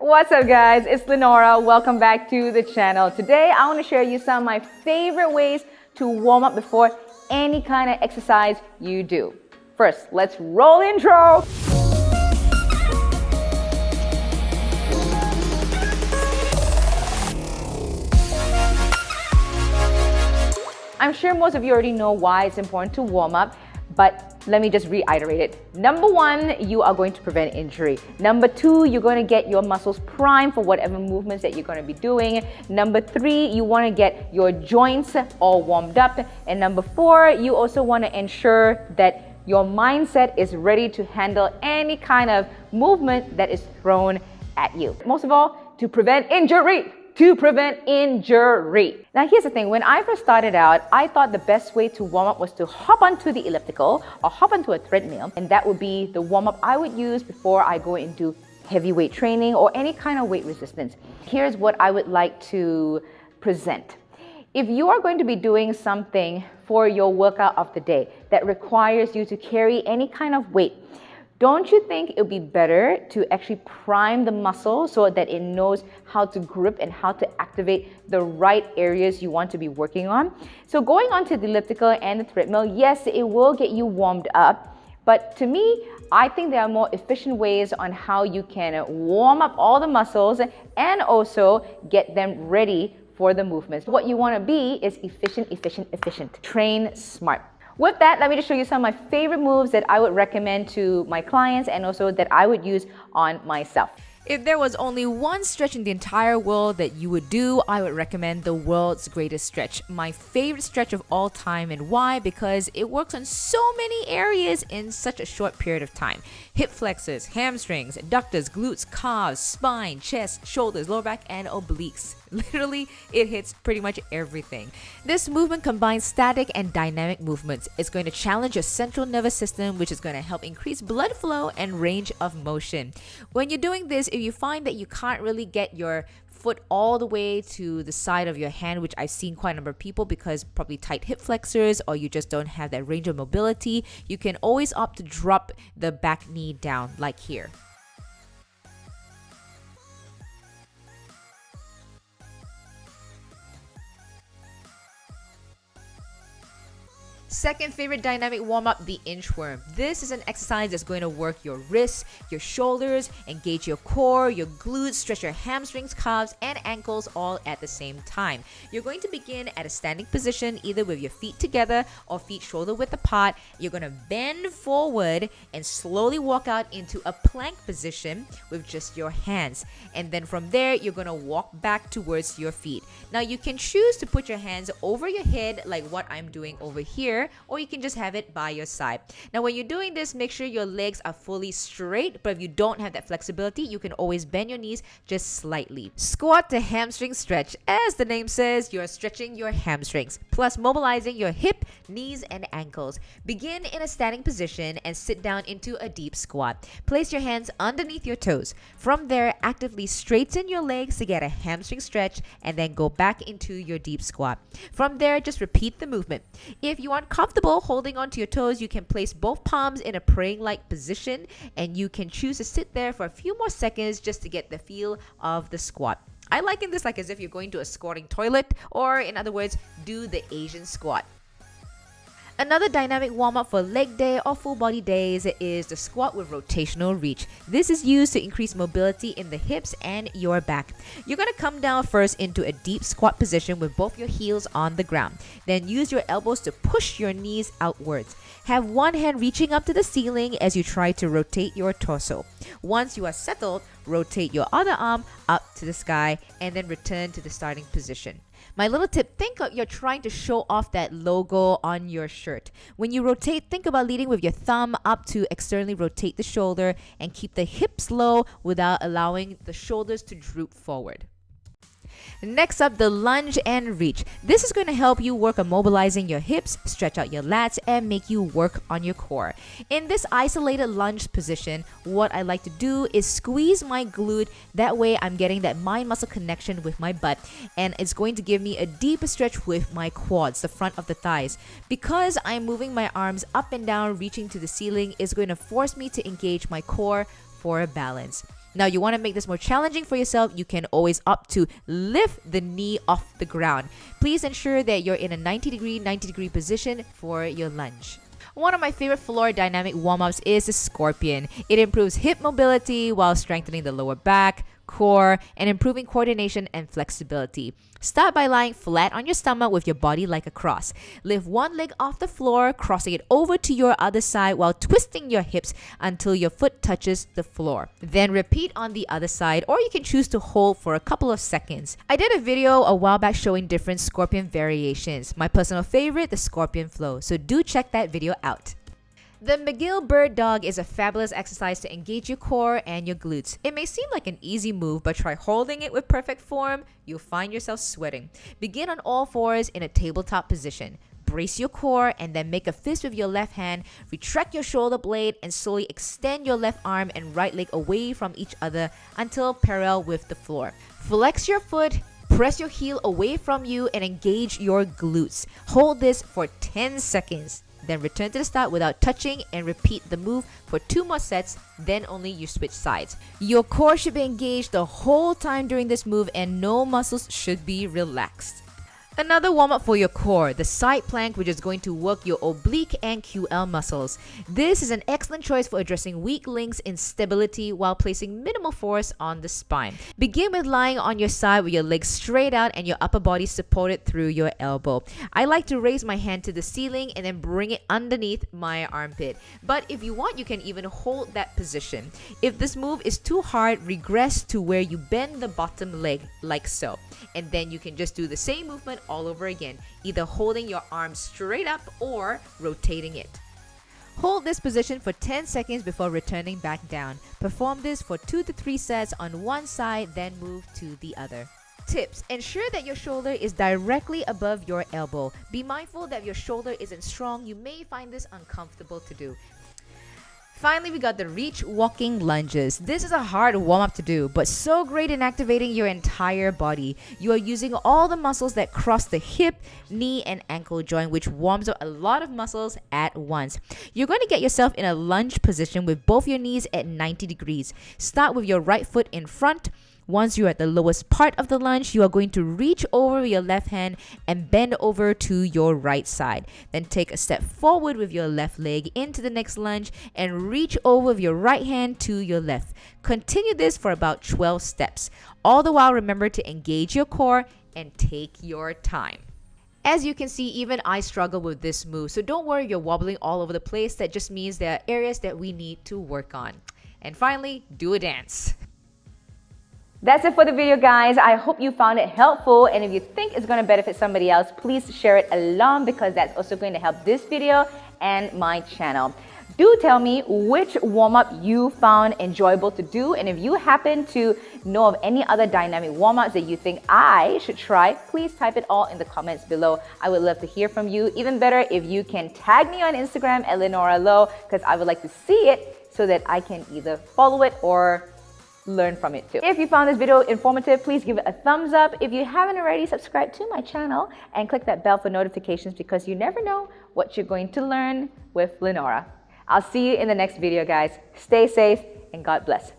What's up guys, it's Linora. Welcome back to the channel. Today I want to share you some of my favorite ways to warm up before any kind of exercise you do. First, let's roll intro. I'm sure most of you already know why it's important to warm up, but let me just reiterate it. Number one, you are going to prevent injury. Number two, you're going to get your muscles primed for whatever movements that you're going to be doing. Number three, you want to get your joints all warmed up. And number four, you also want to ensure that your mindset is ready to handle any kind of movement that is thrown at you. Most of all, to prevent injury. Now here's the thing, when I first started out, I thought the best way to warm up was to hop onto the elliptical or hop onto a treadmill, and that would be the warm up I would use before I go into heavyweight training or any kind of weight resistance. Here's what I would like to present. If you are going to be doing something for your workout of the day that requires you to carry any kind of weight, don't you think it would be better to actually prime the muscle so that it knows how to grip and how to activate the right areas you want to be working on? So going onto the elliptical and the treadmill, yes, it will get you warmed up, but to me, I think there are more efficient ways on how you can warm up all the muscles and also get them ready for the movements. What you want to be is efficient. Train smart. With that, let me just show you some of my favorite moves that I would recommend to my clients and also that I would use on myself. If there was only one stretch in the entire world that you would do, I would recommend the world's greatest stretch. My favorite stretch of all time. And why? Because it works on so many areas in such a short period of time. Hip flexors, hamstrings, adductors, glutes, calves, spine, chest, shoulders, lower back, and obliques. Literally, it hits pretty much everything. This movement combines static and dynamic movements. It's going to challenge your central nervous system, which is going to help increase blood flow and range of motion. When you're doing this, if you find that you can't really get your foot all the way to the side of your hand, which I've seen quite a number of people because probably tight hip flexors or you just don't have that range of mobility, you can always opt to drop the back knee down like here. Second favorite dynamic warm-up, the inchworm. This is an exercise that's going to work your wrists, your shoulders, engage your core, your glutes, stretch your hamstrings, calves, and ankles all at the same time. You're going to begin at a standing position, either with your feet together or feet shoulder width apart. You're going to bend forward and slowly walk out into a plank position with just your hands. And then from there, you're going to walk back towards your feet. Now you can choose to put your hands over your head like what I'm doing over here, or you can just have it by your side. Now when you're doing this, make sure your legs are fully straight, but if you don't have that flexibility, you can always bend your knees just slightly. Squat to hamstring stretch. As the name says, you're stretching your hamstrings, plus mobilizing your hip, knees, and ankles. Begin in a standing position and sit down into a deep squat. Place your hands underneath your toes. From there, actively straighten your legs to get a hamstring stretch and then go back into your deep squat. From there, just repeat the movement. If you aren't comfortable holding onto your toes, you can place both palms in a praying-like position and you can choose to sit there for a few more seconds just to get the feel of the squat. I liken this like as if you're going to a squatting toilet, or in other words, do the Asian squat. Another dynamic warm-up for leg day or full body days is the squat with rotational reach. This is used to increase mobility in the hips and your back. You're going to come down first into a deep squat position with both your heels on the ground. Then use your elbows to push your knees outwards. Have one hand reaching up to the ceiling as you try to rotate your torso. Once you are settled, rotate your other arm up to the sky and then return to the starting position. My little tip, think of you're trying to show off that logo on your shirt. When you rotate, think about leading with your thumb up to externally rotate the shoulder and keep the hips low without allowing the shoulders to droop forward. Next up, the lunge and reach. This is going to help you work on mobilizing your hips, stretch out your lats, and make you work on your core. In this isolated lunge position, what I like to do is squeeze my glute. That way I'm getting that mind-muscle connection with my butt, and it's going to give me a deeper stretch with my quads, the front of the thighs. Because I'm moving my arms up and down, reaching to the ceiling, is going to force me to engage my core for a balance. Now, you want to make this more challenging for yourself, you can always opt to lift the knee off the ground. Please ensure that you're in a 90-degree position for your lunge. One of my favorite floor dynamic warm-ups is the scorpion. It improves hip mobility while strengthening the lower back, core, and improving coordination and flexibility. Start by lying flat on your stomach with your body like a cross. Lift one leg off the floor, crossing it over to your other side while twisting your hips until your foot touches the floor. Then repeat on the other side, or you can choose to hold for a couple of seconds. I did a video a while back showing different scorpion variations. My personal favorite, the scorpion flow, so do check that video out. The Mcgill Bird Dog is a fabulous exercise to engage your core and your glutes. It may seem like an easy move, but try holding it with perfect form. You'll find yourself sweating. Begin on all fours in a tabletop position. Brace your core and then make a fist with your left hand. Retract your shoulder blade and slowly extend your left arm and right leg away from each other until parallel with the floor. Flex your foot. Press your heel away from you and engage your glutes. Hold this for 10 seconds. Then return to the start without touching and repeat the move for 2 more sets, then only you switch sides. Your core should be engaged the whole time during this move and no muscles should be relaxed. Another warm-up for your core, the side plank, which is going to work your oblique and QL muscles. This is an excellent choice for addressing weak links in stability while placing minimal force on the spine. Begin with lying on your side with your legs straight out and your upper body supported through your elbow. I like to raise my hand to the ceiling and then bring it underneath my armpit. But if you want, you can even hold that position. If this move is too hard, regress to where you bend the bottom leg like so. And then you can just do the same movement all over again, either holding your arm straight up or rotating it. Hold this position for 10 seconds before returning back down. Perform this for 2 to 3 sets on one side, then move to the other. Tips: ensure that your shoulder is directly above your elbow. Be mindful that if your shoulder isn't strong, you may find this uncomfortable to do. Finally, we got the reach walking lunges. This is a hard warm-up to do, but so great in activating your entire body. You are using all the muscles that cross the hip, knee, and ankle joint, which warms up a lot of muscles at once. You're going to get yourself in a lunge position with both your knees at 90 degrees. Start with your right foot in front. Once you're at the lowest part of the lunge, you are going to reach over your left hand and bend over to your right side. Then take a step forward with your left leg into the next lunge and reach over with your right hand to your left. Continue this for about 12 steps. All the while, remember to engage your core and take your time. As you can see, even I struggle with this move, so don't worry you're wobbling all over the place. That just means there are areas that we need to work on. And finally, do a dance. That's it for the video, guys. I hope you found it helpful, and if you think it's going to benefit somebody else, please share it along because that's also going to help this video and my channel. Do tell me which warm-up you found enjoyable to do, and if you happen to know of any other dynamic warm-ups that you think I should try, please type it all in the comments below. I would love to hear from you. Even better if you can tag me on Instagram at Linora Low, because I would like to see it so that I can either follow it or learn from it too. If you found this video informative, please give it a thumbs up. If you haven't already, subscribe to my channel and click that bell for notifications because you never know what you're going to learn with Linora. I'll see you in the next video, guys. Stay safe and God bless.